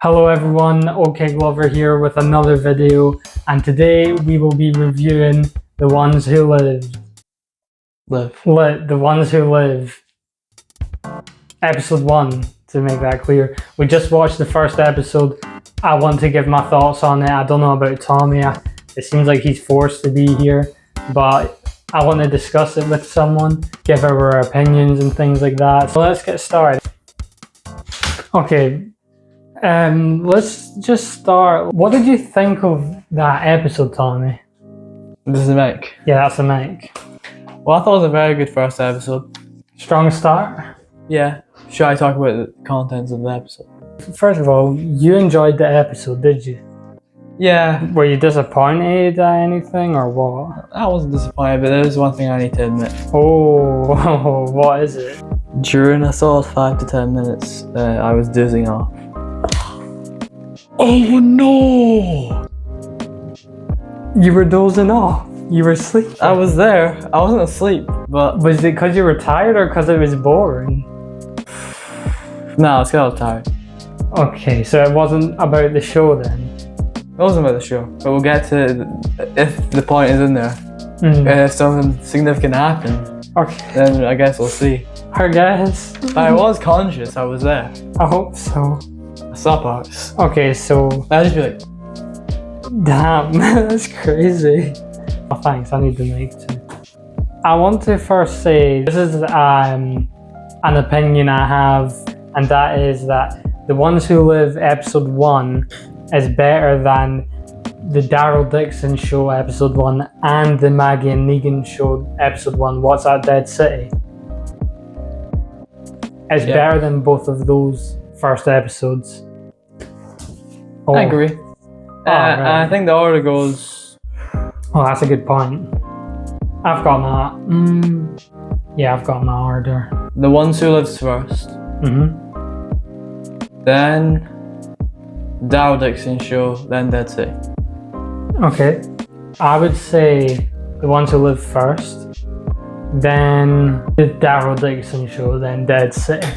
Hello everyone, OK Glover here with another video, and today we will be reviewing The Ones Who Live. The Ones Who Live. Episode 1, to make that clear. We just watched the first episode. I want to give my thoughts on it. I don't know about Tommy. It seems like he's forced to be here, but I want to discuss it with someone, give our opinions and things like that. So let's get started. Okay. Let's just start. What did you think of that episode, Tommy? This is a mic. Yeah, that's a mic. Well, I thought it was a very good first episode. Strong start? Yeah. Should I talk about the contents of the episode? First of all, you enjoyed the episode, did you? Yeah. Were you disappointed at anything or what? I wasn't disappointed, but there is one thing I need to admit. Oh, what is it? During a solid 5 to 10 minutes, I was dozing off. Oh no! You were dozing off? You were asleep? I was there. I wasn't asleep, but... Was it because you were tired or because it was boring? No, it's because I was tired. Okay, so it wasn't about the show then? It wasn't about the show, but we'll get to if the point is in there. If something significant happened, okay, then I guess we'll see. I guess. But I was conscious, I was there. I hope so. I saw parts. Okay, so... I'd just be like... Damn, that's crazy. Oh, thanks, I need the mic too. I want to first say, this is an opinion I have, and that is that The Ones Who Live episode 1 is better than the Daryl Dixon show episode 1 and the Maggie and Negan show episode 1, What's That Dead City. It's better than both of those first episodes. I agree. Right. I think the order goes... Oh, that's a good point. I've got my... yeah, I've got my order. The Ones Who Lives first. Then... Daryl Dixon show, then Dead City. Okay. I would say The Ones Who Live first. Then the Daryl Dixon show, then Dead City.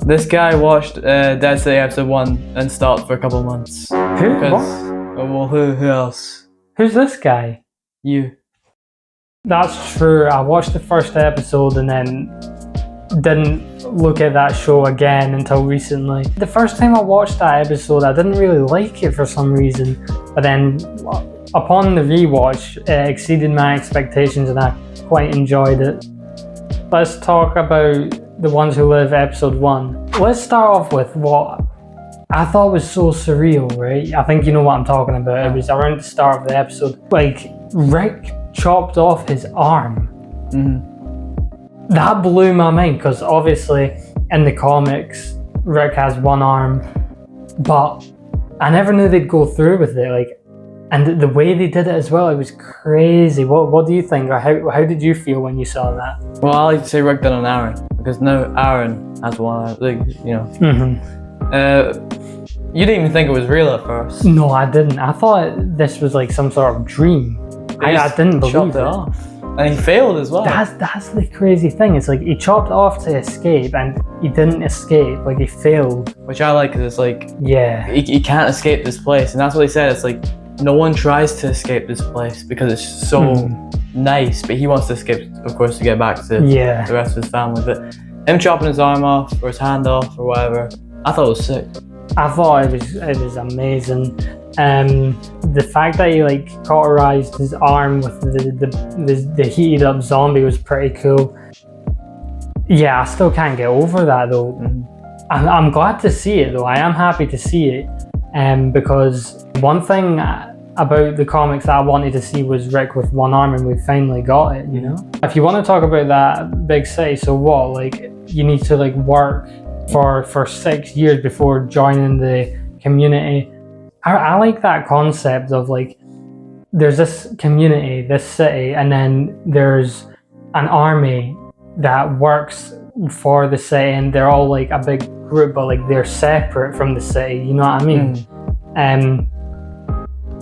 This guy watched Dead City episode 1 and stopped for a couple of months. Who? Well, who else? Who's this guy? You. That's true. I watched the first episode and then didn't look at that show again until recently. The first time I watched that episode, I didn't really like it for some reason. But then upon the rewatch, it exceeded my expectations and I quite enjoyed it. Let's talk about The Ones Who Live episode 1. Let's start off with what I thought was so surreal, right? I think you know what I'm talking about. It was around the start of the episode. Like, Rick chopped off his arm. That blew my mind because obviously in the comics, Rick has one arm, but I never knew they'd go through with it. Like, and the way they did it as well, it was crazy. What do you think, or how did you feel when you saw that? Well, I like to say Rick did on Aaron because now Aaron has one. Like, you know. You didn't even think it was real at first. No, I didn't. I thought this was like some sort of dream. I didn't believe it. Off. And he failed as well. That's the crazy thing. It's like he chopped off to escape and he didn't escape. Like he failed. Which I like because it's like... Yeah. He can't escape this place. And that's what he said. It's like no one tries to escape this place because it's so nice. But he wants to escape, of course, to get back to the rest of his family. But him chopping his arm off or his hand off or whatever, I thought it was sick. I thought it was amazing. The fact that he like cauterized his arm with the heated up zombie was pretty cool. Yeah, I still can't get over that though. I'm glad to see it though. I am happy to see it, because one thing about the comics that I wanted to see was Rick with one arm, and we finally got it. You know, if you want to talk about that big city, so what? Like, you need to like work for 6 years before joining the community. I like that concept of like, there's this community, this city, and then there's an army that works for the city, and they're all like a big group, but like they're separate from the city, you know what I mean?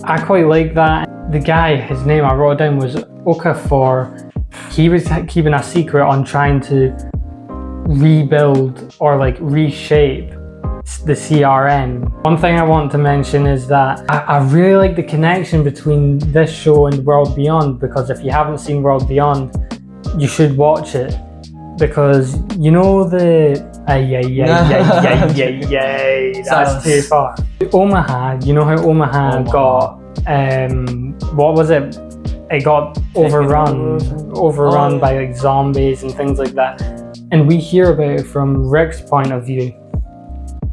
I quite like that. The guy, his name I wrote down was Okafor. He was keeping a secret on trying to rebuild or like reshape the CRM. One thing I want to mention is that I really like the connection between this show and World Beyond, because if you haven't seen World Beyond, you should watch it, because you know the that's too far. Omaha, you know how Omaha got what was it? It got overrun by like zombies and things like that, and we hear about it from Rick's point of view.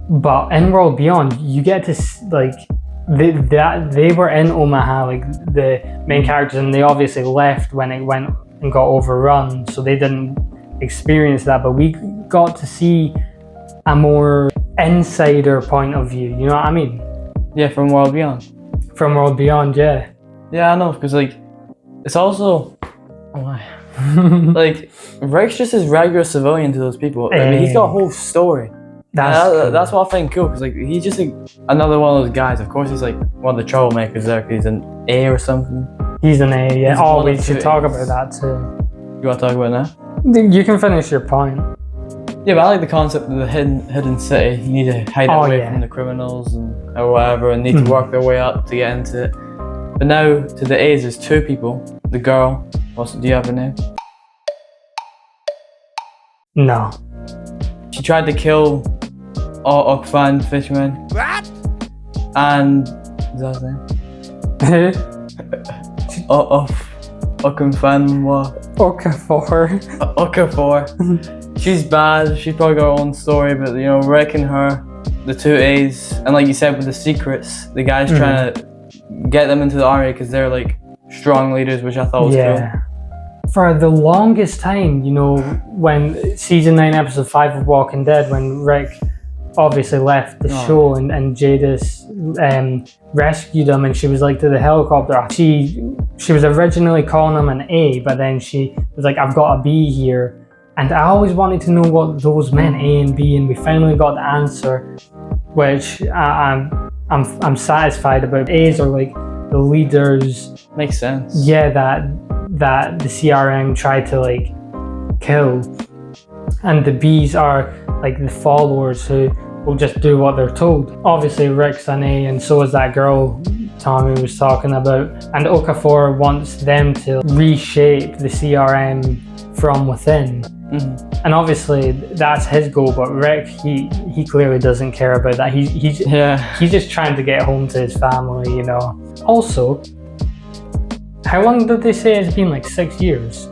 But in World Beyond, you get to like they were in Omaha, like the main characters, and they obviously left when it went and got overrun, so they didn't experience that. But we got to see a more insider point of view. You know what I mean? Yeah, from World Beyond. From World Beyond, yeah. Yeah, I know, because like it's also like Rick's just his regular civilian to those people. I mean, he's got a whole story. That's what I find cool, because like he's just like another one of those guys. Of course, he's like one of the troublemakers there, because he's an A or something. He's an A, yeah. Oh, we should talk about that too. You want to talk about it now? You can finish your point. Yeah, but I like the concept of the hidden city. You need to hide away from the criminals or whatever, and need to work their way up to get into it. But now to the A's, there's two people. The girl. Do you have her name? No. She tried to kill Okfan Fisherman. What? And is that his name? Okfan what? Okafor. She's bad. She's probably got her own story, but you know, Rick and her, the two A's, and like you said with the secrets, the guy's trying to get them into the army because they're like strong leaders, which I thought was cool. For the longest time, you know, when season 9, episode 5 of Walking Dead, when Rick obviously left the show and Jadis rescued him, and she was like to the helicopter. She was originally calling him an A, but then she was like, I've got a B here. And I always wanted to know what those meant, A and B, and we finally got the answer, which I'm satisfied about. A's are like the leaders. Makes sense. Yeah, that the CRM tried to like kill, and the B's are like the followers who will just do what they're told. Obviously Rick's an A, and so is that girl Tommy was talking about, and Okafor wants them to reshape the CRM from within. And obviously that's his goal, but Rick, he clearly doesn't care about that. He's just trying to get home to his family, you know. Also, how long did they say it's been? Like 6 years?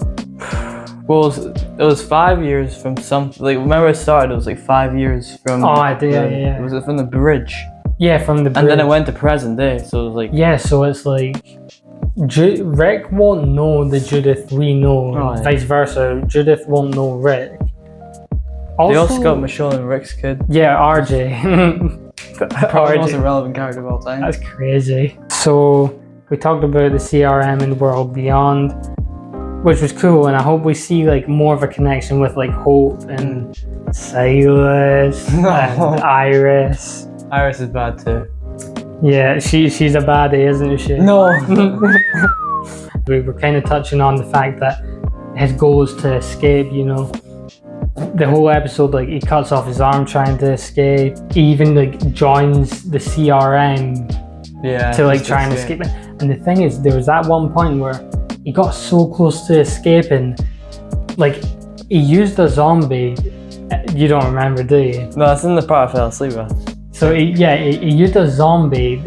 Well, it was 5 years from something. Like, remember it started, it was like 5 years from... Oh, I did, yeah. Was it from the bridge? Yeah, from the bridge. And then it went to present day, so it was like... Yeah, so it's like... Rick won't know the Judith we know, vice versa. Judith won't know Rick. They also got Michonne and Rick's kid. Yeah, RJ. Probably the most irrelevant character of all time. That's crazy. So, we talked about the CRM in World Beyond, which was cool, and I hope we see like more of a connection with like Hope and Silas and Iris. Iris is bad too. Yeah, she's a baddie, isn't she? No. We were kind of touching on the fact that his goal is to escape, you know. The whole episode, like, he cuts off his arm trying to escape. He even like joins the CRM to like try and escape. And the thing is, there was that one point where he got so close to escaping, like he used a zombie. You don't remember, do you? No, that's in the part I fell asleep with. So he used a zombie,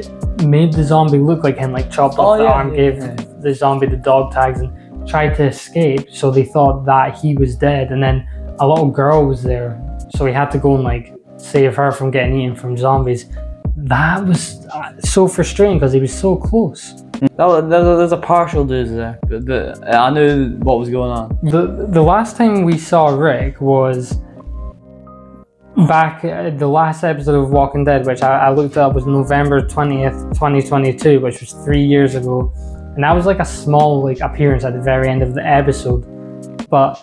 made the zombie look like him, like chopped off the arm, gave the zombie the dog tags, and tried to escape. So they thought that he was dead, and then a little girl was there, so he had to go and like save her from getting eaten from zombies. That was so frustrating because he was so close. There's a partial dose there, but I knew what was going on. The last time we saw Rick was back the last episode of Walking Dead, which I looked up, was November 20th, 2022, which was 3 years ago, and that was like a small like appearance at the very end of the episode. But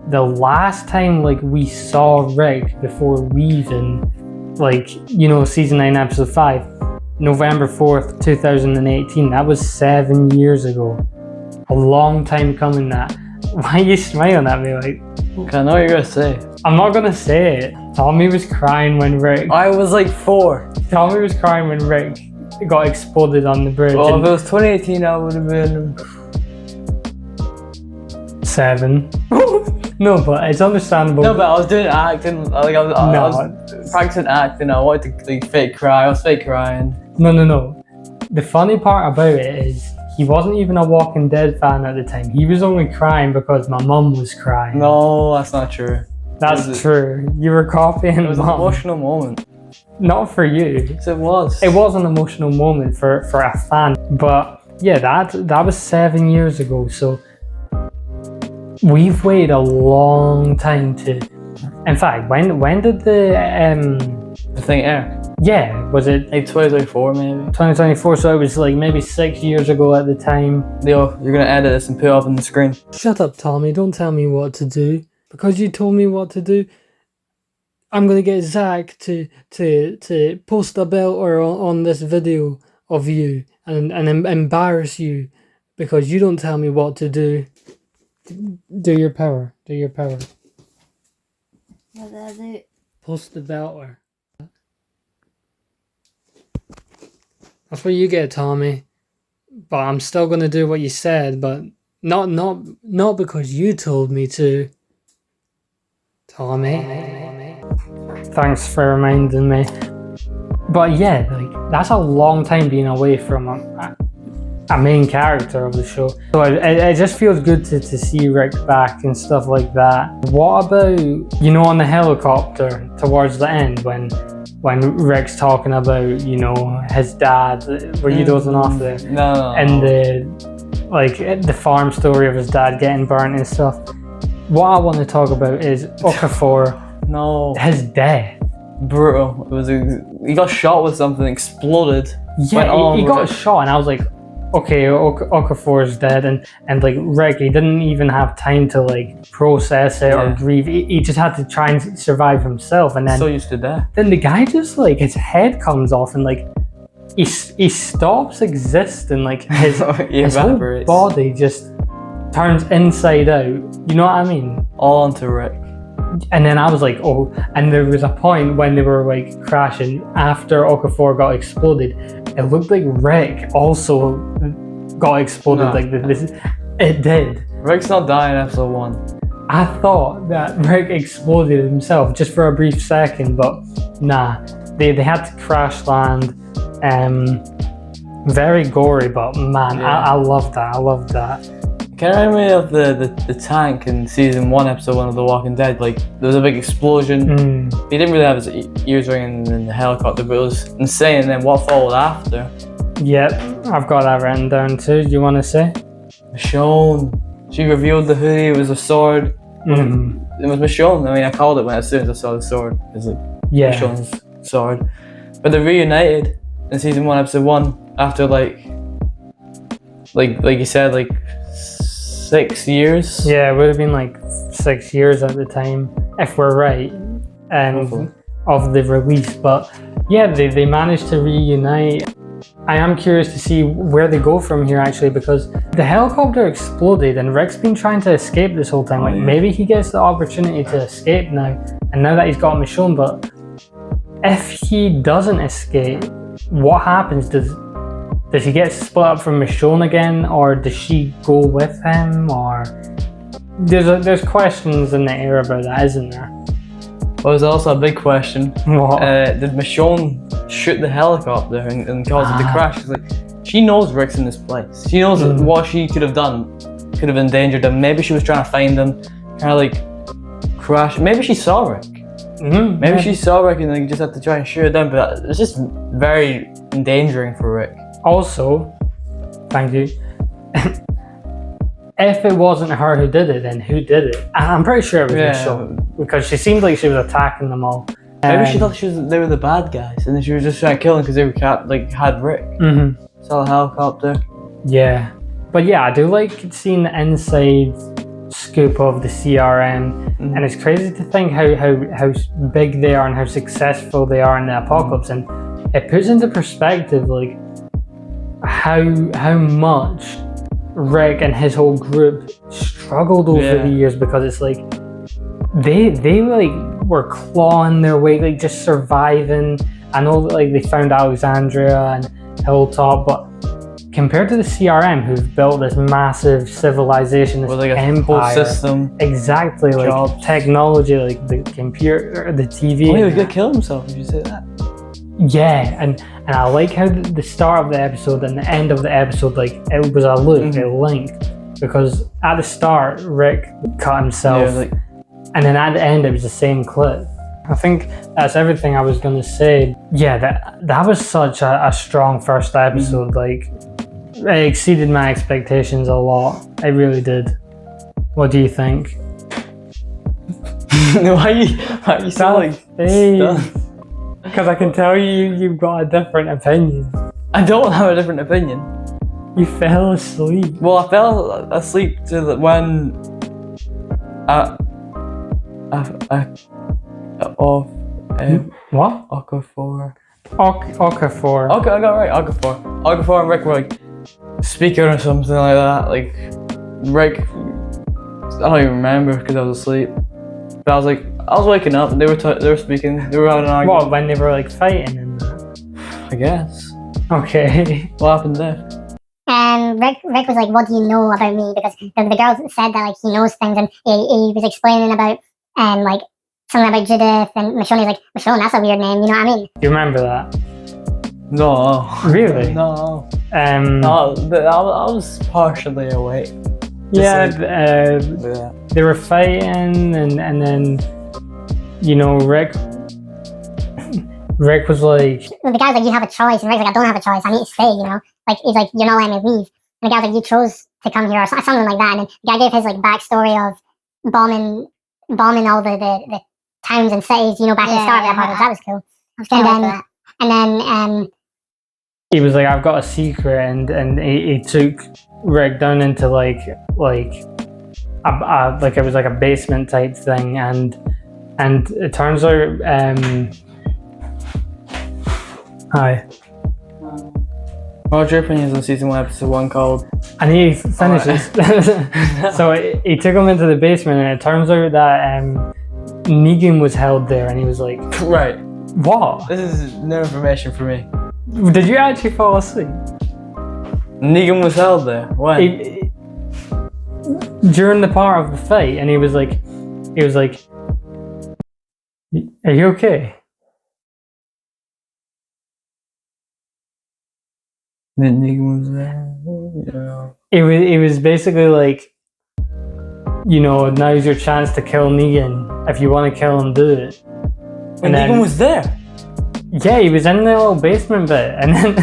the last time like we saw Rick before leaving, like, you know, season 9 episode 5, November 4th 2018, that was 7 years ago. A long time coming. That. Why are you smiling at me? Like, I know what you're gonna say. I'm not gonna say it. Tommy was crying when Rick. I was like 4. Tommy was crying when Rick got exploded on the bridge. Well, if it was 2018, I would have been 7. No, but it's understandable. No, but I was doing acting. Like I was practicing acting. I wanted to like fake cry. I was fake crying. No. The funny part about it is he wasn't even a Walking Dead fan at the time. He was only crying because my mum was crying. No, that's not true. That's true. You were copying It was mum. an emotional moment. Not for you. Yes, it was. It was an emotional moment for a fan. But yeah, that was 7 years ago. So we've waited a long time to. In fact, when did the thing air? Yeah, was it like 2024 maybe? 2024, so it was like maybe 6 years ago at the time. Leo, you're gonna edit this and put it up on the screen. Shut up, Tommy, don't tell me what to do. Because you told me what to do, I'm gonna get Zach to post a belter on this video of you and embarrass you because you don't tell me what to do. Do your power. Do your power. What did I do? Post the belter. That's what you get, Tommy. But I'm still gonna do what you said, but not because you told me to. Tommy. Thanks for reminding me. But yeah, like that's a long time being away from a main character of the show. So it just feels good to see Rick back and stuff like that. What about, on the helicopter towards the end when Rick's talking about, his dad? Were you dozing off there? No. And the farm story of his dad getting burnt and stuff. What I want to talk about is Okafor. No. His death. Brutal. He got shot with something, exploded. Yeah, he got shot, and I was like, okay, Okafor's dead, and like Rick, he didn't even have time to like process it or grieve. He just had to try and survive himself, and then so used to death. Then the guy just like his head comes off, and like he stops existing. Like his whole body just turns inside out. You know what I mean? All onto Rick. And then I was like, oh, and there was a point when they were like crashing after Okafor got exploded. It looked like Rick also got exploded. No. Like this. It did. Rick's not dying in episode 1. I thought that Rick exploded himself just for a brief second, but nah. They had to crash land. Very gory, but man, I love that. I love that. Can you remind me of the tank in season 1, episode 1 of The Walking Dead? Like, there was a big explosion. He didn't really have his ears ringing in the helicopter, but it was insane. And then what followed after? Yep, I've got that written down too. Do you want to say? Michonne. She revealed the hoodie. It was a sword. It was Michonne. I mean, I called it as soon as I saw the sword. It's like Michonne's sword. But they reunited in season 1, episode 1 after like you said, like 6 years. Yeah, it would have been like 6 years at the time, if we're right, of the release. But yeah, they managed to reunite. I am curious to see where they go from here, actually, because the helicopter exploded and Rick's been trying to escape this whole time. Maybe he gets the opportunity to escape now, and now that he's got Michonne. But if he doesn't escape, what happens? Does he get split up from Michonne again, or does she go with him? Or there's questions in the air about that, isn't there? Well, there's also a big question. What? Did Michonne shoot the helicopter and cause it to crash? 'Cause, like, she knows Rick's in this place. She knows what she could have done. Could have endangered him. Maybe she was trying to find him. Kind of like crash. Maybe she saw Rick. Maybe she saw Rick and like just had to try and shoot it down. But it's just very endangering for Rick. Also, thank you. If it wasn't her who did it, then who did it? I'm pretty sure it was Michonne, because she seemed like she was attacking them all. Maybe she thought they were the bad guys, and then she was just trying to kill them because they were had Rick. Saw the helicopter. Yeah, but yeah, I do like seeing the inside scoop of the CRM, and it's crazy to think how big they are and how successful they are in the apocalypse, and it puts into perspective like how much Rick and his whole group struggled over the years, because it's like they like were clawing their way, like just surviving. I know that like they found Alexandria and Hilltop, but compared to the CRM, who've built this massive civilization, this with like a empire, whole system, exactly, like jobs, technology, like the computer, the TV. Oh, he was gonna kill himself. Did you say that? Yeah, and I like how the start of the episode and the end of the episode, like it was a loop, it linked, because at the start Rick cut himself, and then at the end it was the same clip. I think that's everything I was gonna say. Yeah, that was such a strong first episode. Like, it exceeded my expectations a lot. It really did. What do you think? Why are you so like stunned? Because I can tell you've got a different opinion. I don't have a different opinion. You fell asleep. Well, I fell asleep to when what? Okafor. Okafor. Okay, I got it right. Okafor. Okafor and Rick were like speaking or something like that. Like Rick, I don't even remember because I was asleep. But I was waking up and they were speaking. They were having an argument. What, when they were like fighting and that? I guess. Okay. What happened there? Rick was like, "What do you know about me?" Because the girl said that like he knows things, and he was explaining about like something about Judith, and Michonne's like, "Michonne, that's a weird name," you know what I mean? You remember that? No. Really? No. No, I was partially awake. Yeah, they were fighting, and then Rick was like, the guy's like, "You have a choice," and Rick's like, "I don't have a choice. I need to stay." You know, like he's like, "You're not letting me leave." And the guy's like, "You chose to come here," or something like that. And then the guy gave his like backstory of bombing all the towns and cities, back at the start of the episode. That was cool. And then he was like, "I've got a secret," and he took Rick down into like it was like a basement type thing, and it turns out hi. What's your opinions on season 1, episode 1 called? And he finishes. So he took him into the basement, and it turns out that Negan was held there, and he was like, right. What? This is new information for me. Did you actually fall asleep? Negan was held there. When? During the part of the fight, and he was like, "Are you okay?" Then Negan was there. Yeah. It was basically like, now's your chance to kill Negan. If you want to kill him, do it. And Negan was there. Yeah, he was in the little basement bit, and then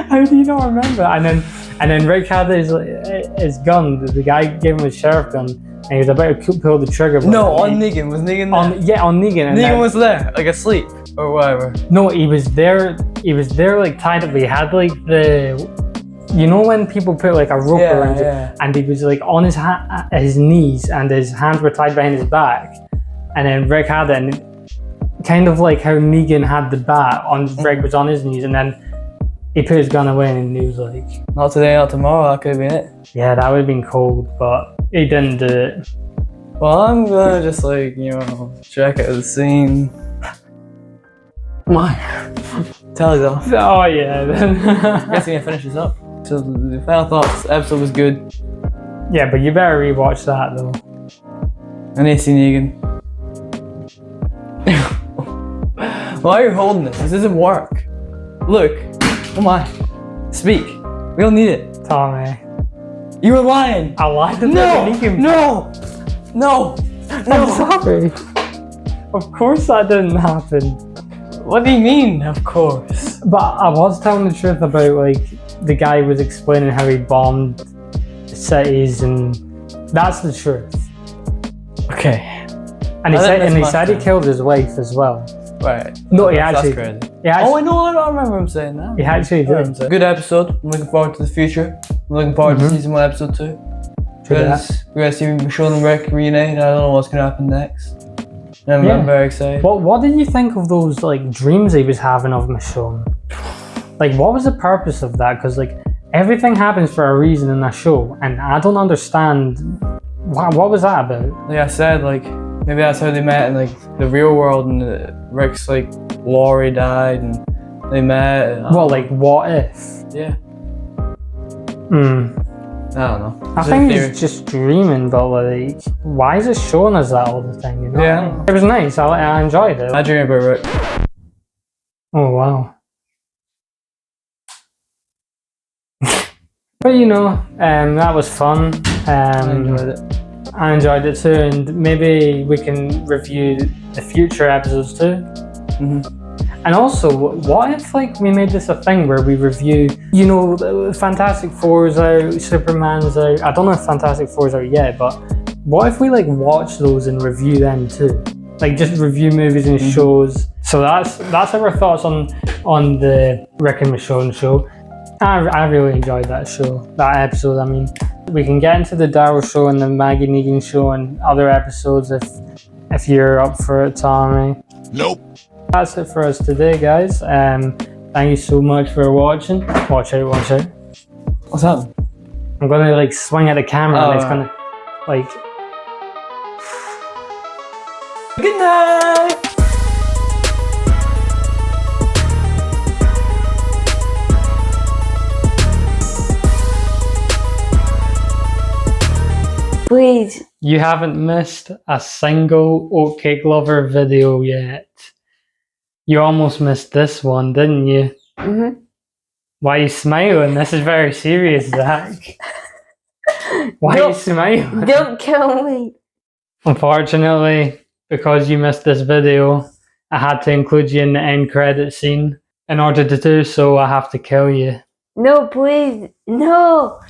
how do you not remember? And then Rick had his gun. The guy gave him his sheriff gun, and he was about to pull the trigger. No, on Negan. Was Negan there? On Negan. And Negan was there, like asleep or whatever. No, he was there. He was there, like tied up. He had like when people put like a rope around it, and he was like on his knees, and his hands were tied behind his back, and then Rick had it. And kind of like how Negan had the bat on Rick was on his knees, and then he put his gun away, and he was like, "Not today, not tomorrow." That could have been it. Yeah, that would have been cold, but he didn't do it. Well, I'm gonna just check out the scene. Why? Tell us off. Oh yeah. I guess we're gonna finish this up. So the final thoughts. The episode was good. Yeah, but you better rewatch that though. I need to see Negan. Why are you holding this? This doesn't work. Look. Come on. Speak. We don't need it. Tommy. You were lying. I lied to Negan. No. I'm sorry. Of course that didn't happen. What do you mean, of course? But I was telling the truth about the guy was explaining how he bombed cities, and that's the truth. Okay. And he said he killed his wife as well. Right. No, That's crazy. I remember him saying that. He actually did. Good episode. I'm looking forward to the future. I'm looking forward to season 1, episode 2. Because we're going to see Michonne and Rick reunite. I don't know what's going to happen next. I'm very excited. What did you think of those dreams he was having of Michonne? What was the purpose of that? Because everything happens for a reason in that show, and I don't understand what was that about. Like I said, Maybe that's how they met in like the real world, and Rick's like Laurie died, and they met. Well, like what if? Yeah. I don't know. I think he's just dreaming, but like, why is it showing us that all the time? You know? Yeah. It was nice. I enjoyed it. I dream about Rick. Oh wow. But you know, that was fun. I enjoyed it. I enjoyed it too, and maybe we can review the future episodes too. And also, what if like we made this a thing where we review, you know, Fantastic Four's out, Superman's out. I don't know if Fantastic Four's out yet, but what if we like watch those and review them too? Like just review movies and shows. So that's our thoughts on the Rick and Michonne show. I really enjoyed that show, that episode. I mean, we can get into the Daryl show and the Maggie Negan show and other episodes if you're up for it, Tommy. Nope. That's it for us today, guys. Thank you so much for watching. Watch out. What's that? I'm gonna like swing at the camera and it's gonna like. Good night. Please. You haven't missed a single Oatcake Lover video yet. You almost missed this one, didn't you? Why are you smiling? This is very serious, Zach. Why are you smiling? Don't kill me. Unfortunately, because you missed this video, I had to include you in the end credit scene. In order to do so, I have to kill you. No, please. No.